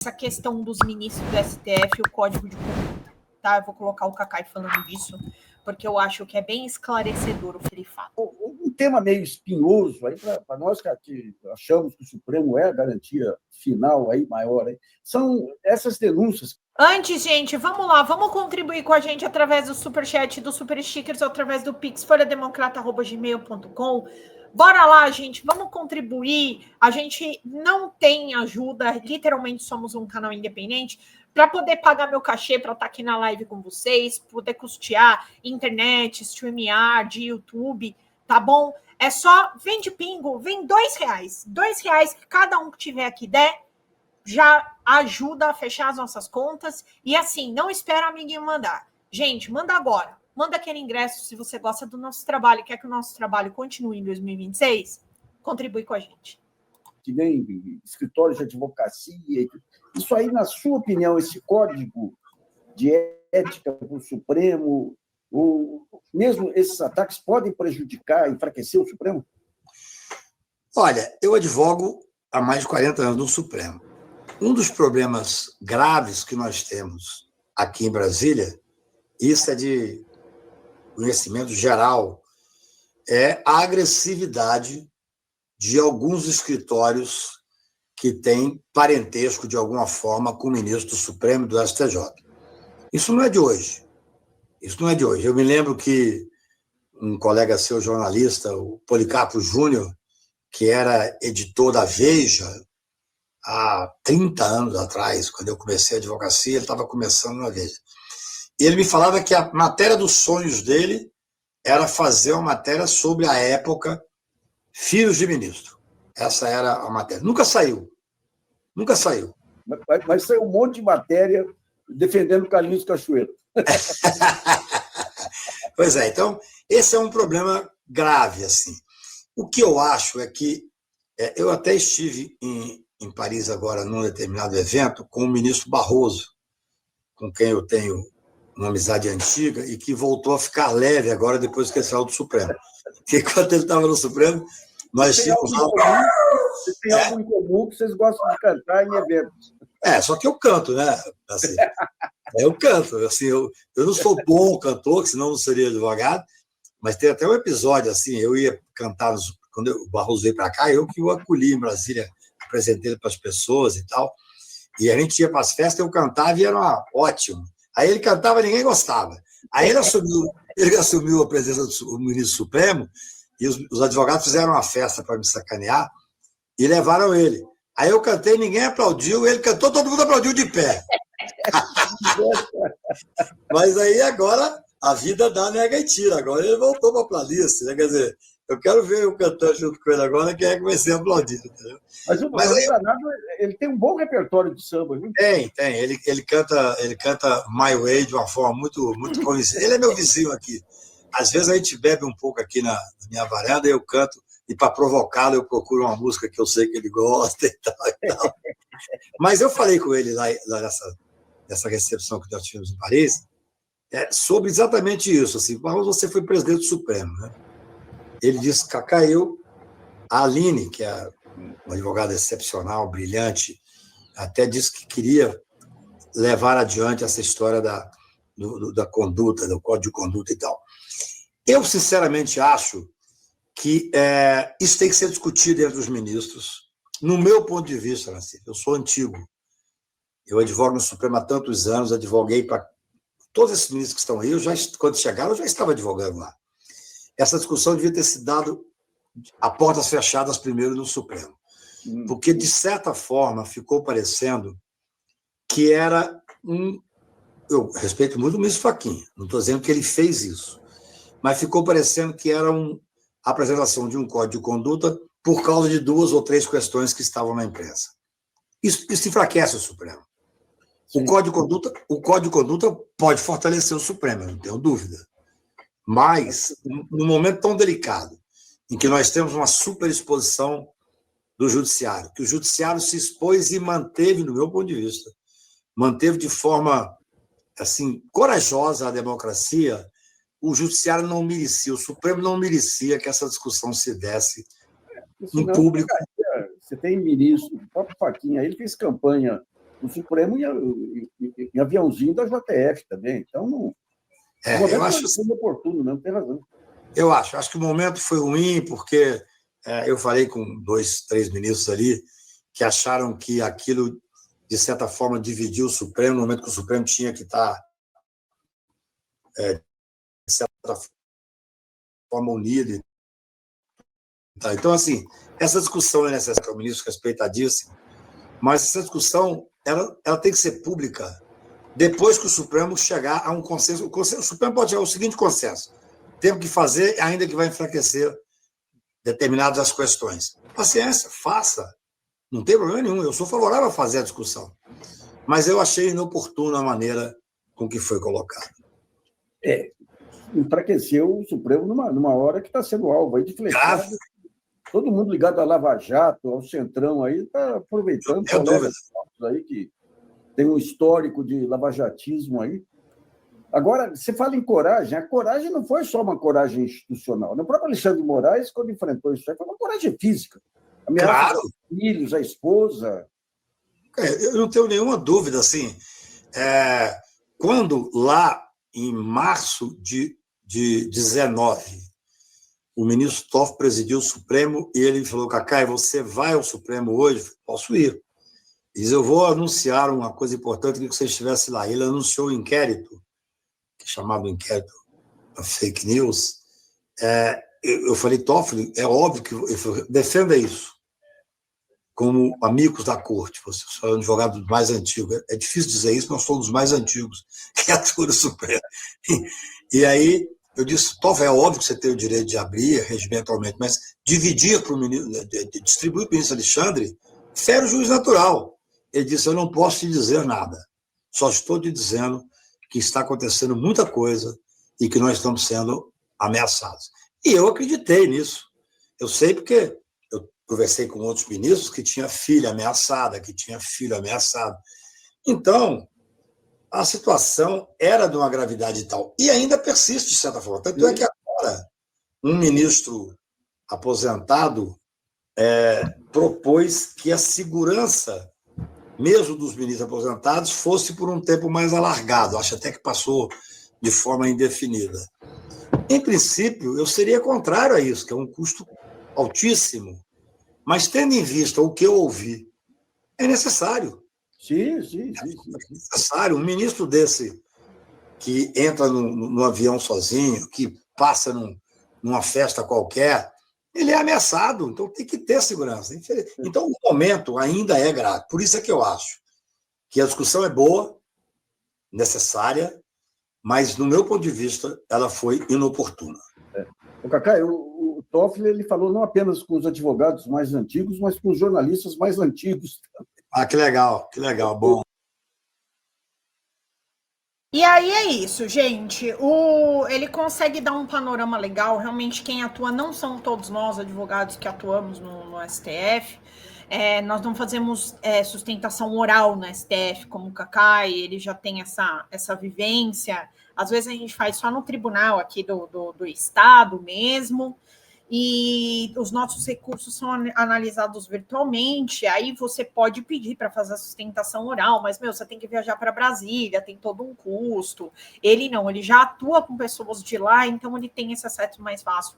essa questão dos ministros do STF, o código de conduta, tá? Eu vou colocar o Cacai falando disso, porque eu acho que é bem esclarecedor o que ele fala. Um tema meio espinhoso aí para nós que achamos que o Supremo é a garantia final aí maior aí, são essas denúncias. Antes, gente, vamos lá, vamos contribuir com a gente através do Superchat, do Super Stickers, ou através do Pix, folhademocrata@gmail.com. Bora lá, gente, vamos contribuir. A gente não tem ajuda, literalmente somos um canal independente, para poder pagar meu cachê, para estar aqui na live com vocês, poder custear internet, StreamYard, YouTube, tá bom? É só, vem de pingo, vem R$2. R$2 que cada um que tiver aqui der, já ajuda a fechar as nossas contas. E assim, não espera o amiguinho mandar. Gente, manda agora. Manda aquele ingresso se você gosta do nosso trabalho e quer que o nosso trabalho continue em 2026. Contribui com a gente. Que nem escritórios de advocacia. Isso aí, na sua opinião, esse código de ética do Supremo, ou mesmo esses ataques podem prejudicar, enfraquecer o Supremo? Olha, eu advogo há mais de 40 anos no Supremo. Um dos problemas graves que nós temos aqui em Brasília, isso é de conhecimento geral, é a agressividade de alguns escritórios que têm parentesco, de alguma forma, com o ministro do Supremo e do STJ. Isso não é de hoje. Isso não é de hoje. Eu me lembro que um colega seu, jornalista, o Policarpo Júnior, que era editor da Veja, há 30 anos atrás, quando eu comecei a advocacia, ele estava começando na Veja. E ele me falava que a matéria dos sonhos dele era fazer uma matéria sobre a época Filhos de Ministro. Essa era a matéria. Nunca saiu. Nunca saiu. Mas saiu um monte de matéria defendendo Carlinhos Cachoeira. Pois é, então, esse é um problema grave, assim. O que eu acho é que eu até estive em Paris agora, num determinado evento, com o ministro Barroso, com quem eu tenho uma amizade antiga e que voltou a ficar leve agora depois que ele saiu do Supremo. Porque quando ele estava no Supremo, nós tínhamos... Vocês têm algo em comum que vocês gostam de cantar em eventos. Só que eu canto, né? Assim, eu canto. Assim, eu não sou bom cantor, senão não seria advogado, mas tem até um episódio, assim, eu ia cantar, quando o Barroso veio para cá, eu que o acolhi em Brasília, apresentei para as pessoas e tal, e a gente ia para as festas, eu cantava e era ótimo. Aí ele cantava e ninguém gostava. Aí ele assumiu a presença do ministro Supremo e os advogados fizeram uma festa para me sacanear e levaram ele. Aí eu cantei, ninguém aplaudiu, ele cantou, todo mundo aplaudiu de pé. Mas aí agora a vida dá nega e tira. Agora ele voltou para a playlist, né? Quer dizer, eu quero ver eu cantando junto com ele agora, quem é que vai ser aplaudido. Entendeu? Mas o Danado, ele tem um bom repertório de samba, viu? Tem. Ele canta My Way de uma forma muito, muito convincente. Ele é meu vizinho aqui. Às vezes a gente bebe um pouco aqui na minha varanda e eu canto, e para provocá-lo eu procuro uma música que eu sei que ele gosta e tal. Mas eu falei com ele lá nessa recepção que nós tivemos em Paris, sobre exatamente isso. Assim, Barroso, você foi presidente do Supremo, né? Ele disse, Cacá, a Aline, que é uma advogada excepcional, brilhante, até disse que queria levar adiante essa história da conduta, do código de conduta e tal. Eu, sinceramente, acho que isso tem que ser discutido entre os ministros. No meu ponto de vista, Nassif, eu sou antigo. Eu advogo no Supremo há tantos anos, advoguei para todos esses ministros que estão aí, quando chegaram, eu já estava advogando lá. Essa discussão devia ter se dado a portas fechadas primeiro no Supremo. Porque, de certa forma, ficou parecendo que era eu respeito muito o ministro Fachin, não estou dizendo que ele fez isso, mas ficou parecendo que era a apresentação de um código de conduta por causa de 2 ou 3 questões que estavam na imprensa. Isso enfraquece o Supremo. O código de conduta pode fortalecer o Supremo, não tenho dúvida. Mas, num momento tão delicado, em que nós temos uma superexposição do judiciário, que o judiciário se expôs e manteve, no meu ponto de vista, manteve de forma assim, corajosa a democracia, o judiciário não merecia, o Supremo não merecia que essa discussão se desse em público. Você tem ministro, o próprio Fachin, ele fez campanha o Supremo e aviãozinho da JF também. Então, não, eu acho oportuno, não tem razão. Eu acho que o momento foi ruim, porque eu falei com 2, 3 ministros ali que acharam que aquilo, de certa forma, dividiu o Supremo, no momento que o Supremo tinha que estar, de certa forma, unido. Então, assim, essa discussão é necessária, o ministro respeitadíssimo, mas essa discussão ela tem que ser pública depois que o Supremo chegar a um consenso. O Supremo pode chegar ao seguinte consenso: temos que fazer, ainda que vai enfraquecer determinadas questões. Paciência, faça. Não tem problema nenhum. Eu sou favorável a fazer a discussão. Mas eu achei inoportuna a maneira com que foi colocado. Enfraqueceu o Supremo numa hora que está sendo alvo aí de flechada. Todo mundo ligado à Lava Jato, ao Centrão aí, está aproveitando. Colegas aí que tem um histórico de lavajatismo aí. Agora, você fala em coragem, a coragem não foi só uma coragem institucional. O próprio Alexandre de Moraes, quando enfrentou isso aí, foi uma coragem física. Ameaça aos filhos, à esposa. Eu não tenho nenhuma dúvida, assim. Quando lá em março de 19, o ministro Toffoli presidiu o Supremo e ele falou: Cacai, você vai ao Supremo hoje? Eu falei, posso ir. Ele disse: eu vou anunciar uma coisa importante, que você estivesse lá. Ele anunciou o inquérito, chamado inquérito fake news. Eu falei: Toffoli, é óbvio que defenda isso, como amigos da corte. Você é um advogado mais antigo. É difícil dizer isso, mas somos os mais antigos que atuam no Supremo. E aí eu disse: Toffoli, é óbvio que você tem o direito de abrir regimentalmente, mas distribuir para o ministro Alexandre fere o juiz natural. Ele disse: eu não posso te dizer nada, só estou te dizendo que está acontecendo muita coisa e que nós estamos sendo ameaçados. E eu acreditei nisso. Eu sei porque eu conversei com outros ministros que tinha filha ameaçada, que tinha filho ameaçado. Então, a situação era de uma gravidade tal. E ainda persiste, de certa forma. Tanto é que agora um ministro aposentado propôs que a segurança, mesmo dos ministros aposentados, fosse por um tempo mais alargado. Acho até que passou de forma indefinida. Em princípio, eu seria contrário a isso, que é um custo altíssimo. Mas, tendo em vista o que eu ouvi, é necessário. Sim. É necessário. Um ministro desse, que entra no avião sozinho, que passa numa festa qualquer, ele é ameaçado, então tem que ter segurança. Então, o momento ainda é grave. Por isso é que eu acho que a discussão é boa, necessária, mas, no meu ponto de vista, ela foi inoportuna. O Cacai, o Toffoli, ele falou não apenas com os advogados mais antigos, mas com os jornalistas mais antigos. Que legal, bom. E aí é isso, gente. Ele consegue dar um panorama legal. Realmente, quem atua não são todos nós, advogados, que atuamos no STF. Nós não fazemos sustentação oral no STF, como o Cacai, ele já tem essa vivência. Às vezes a gente faz só no tribunal aqui do Estado mesmo. E os nossos recursos são analisados virtualmente, aí você pode pedir para fazer a sustentação oral, mas, você tem que viajar para Brasília, tem todo um custo. Ele não, ele já atua com pessoas de lá, então ele tem esse acesso mais fácil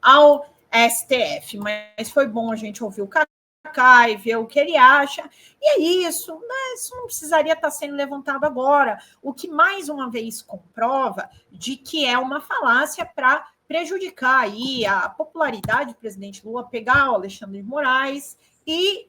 ao STF. Mas foi bom a gente ouvir o Cacai, ver o que ele acha, e é isso, né? Isso não precisaria estar sendo levantado agora, o que mais uma vez comprova de que é uma falácia para prejudicar aí a popularidade do presidente Lula, pegar o Alexandre de Moraes e,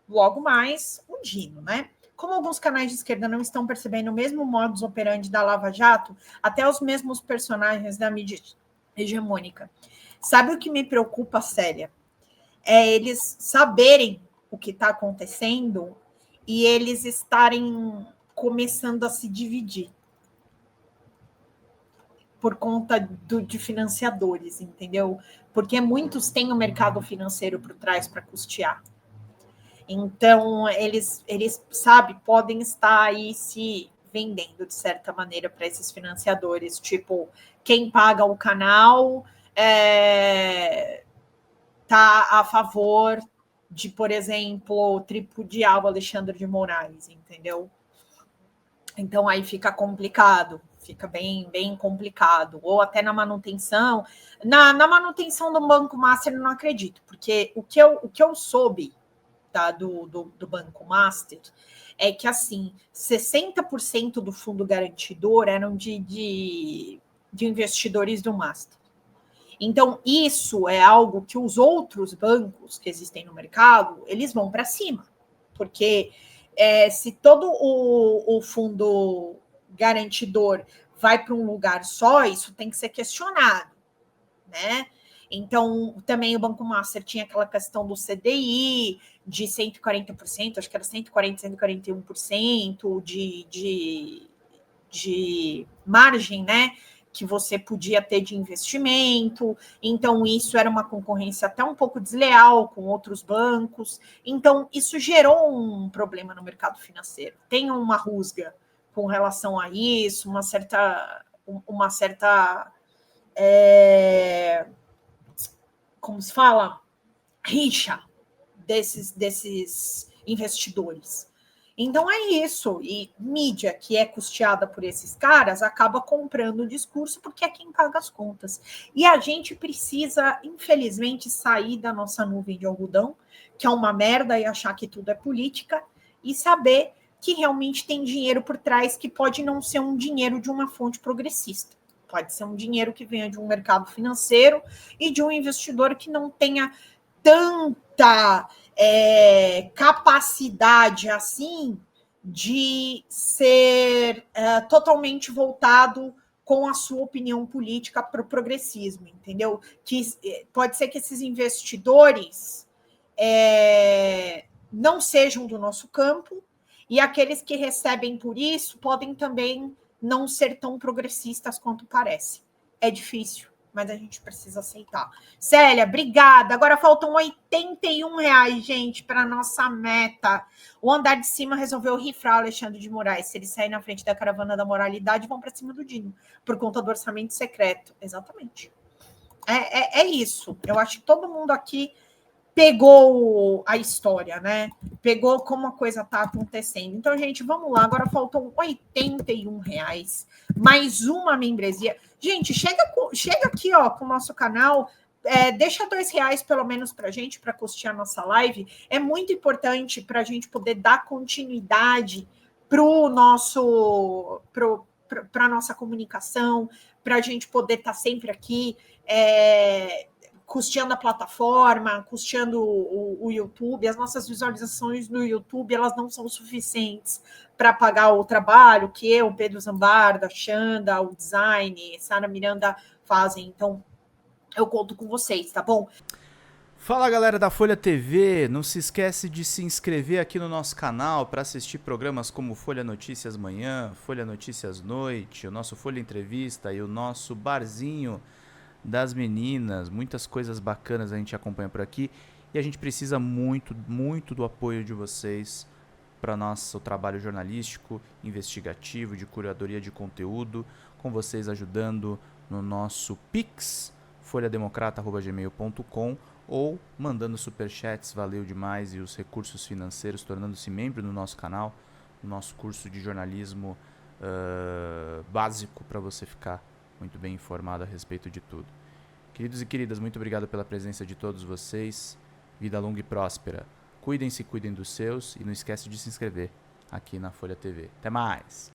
logo mais, o Dino, né? Como alguns canais de esquerda não estão percebendo o mesmo modus operandi da Lava Jato, até os mesmos personagens da mídia hegemônica. Sabe o que me preocupa, Célia? É eles saberem o que está acontecendo e eles estarem começando a se dividir por conta de financiadores, entendeu? Porque muitos têm o mercado financeiro por trás para custear. Então, eles podem estar aí se vendendo, de certa maneira, para esses financiadores. Tipo, quem paga o canal está a favor por exemplo, tripudiar o Alexandre de Moraes, entendeu? Então aí fica complicado, fica bem, bem complicado. Ou até na manutenção. Na manutenção do Banco Master eu não acredito, porque o que eu soube, tá, do Banco Master é que assim, 60% do fundo garantidor eram de investidores do Master. Então, isso é algo que os outros bancos que existem no mercado, eles vão para cima. Porque se todo o fundo garantidor vai para um lugar só, isso tem que ser questionado, né? Então, também o Banco Master tinha aquela questão do CDI de 140%, acho que era 140%, 141% de margem, né? Que você podia ter de investimento. Então, isso era uma concorrência até um pouco desleal com outros bancos. Então, isso gerou um problema no mercado financeiro. Tem uma rusga com relação a isso, uma certa como se fala? Rixa desses investidores. Então é isso. E mídia, que é custeada por esses caras, acaba comprando o discurso porque é quem paga as contas. E a gente precisa, infelizmente, sair da nossa nuvem de algodão, que é uma merda, e achar que tudo é política, e saber que realmente tem dinheiro por trás, que pode não ser um dinheiro de uma fonte progressista. Pode ser um dinheiro que venha de um mercado financeiro e de um investidor que não tenha tanta capacidade assim de ser totalmente voltado com a sua opinião política para o progressismo, entendeu? Que pode ser que esses investidores não sejam do nosso campo, e aqueles que recebem por isso podem também não ser tão progressistas quanto parece. É difícil, mas a gente precisa aceitar. Célia, obrigada. Agora faltam R$81, gente, para a nossa meta. O andar de cima resolveu rifrar o Alexandre de Moraes. Se ele sair na frente da caravana da moralidade, vão para cima do Dino, por conta do orçamento secreto. Exatamente. É isso. Eu acho que todo mundo aqui pegou a história, né? Pegou como a coisa está acontecendo. Então, gente, vamos lá. Agora faltam R$81. Mais uma membresia. Gente, chega aqui, ó, com o nosso canal. Deixa R$2 pelo menos para a gente, para custear a nossa live. É muito importante para a gente poder dar continuidade para a nossa comunicação, para a gente poder estar sempre aqui. Custeando a plataforma, custeando o YouTube. As nossas visualizações no YouTube, elas não são suficientes para pagar o trabalho que eu, Pedro Zambarda, Xanda, o design, Sara Miranda fazem. Então, eu conto com vocês, tá bom? Fala, galera da Folha TV, não se esquece de se inscrever aqui no nosso canal para assistir programas como Folha Notícias Manhã, Folha Notícias Noite, o nosso Folha Entrevista e o nosso Barzinho das Meninas. Muitas coisas bacanas a gente acompanha por aqui e a gente precisa muito, muito do apoio de vocês para nosso trabalho jornalístico, investigativo, de curadoria de conteúdo, com vocês ajudando no nosso Pix, folhademocrata@gmail.com, ou mandando superchats, valeu demais, e os recursos financeiros, tornando-se membro do nosso canal, no nosso curso de jornalismo básico, para você ficar muito bem informado a respeito de tudo. Queridos e queridas, muito obrigado pela presença de todos vocês. Vida longa e próspera. Cuidem-se, cuidem dos seus, e não esquece de se inscrever aqui na Folha TV. Até mais!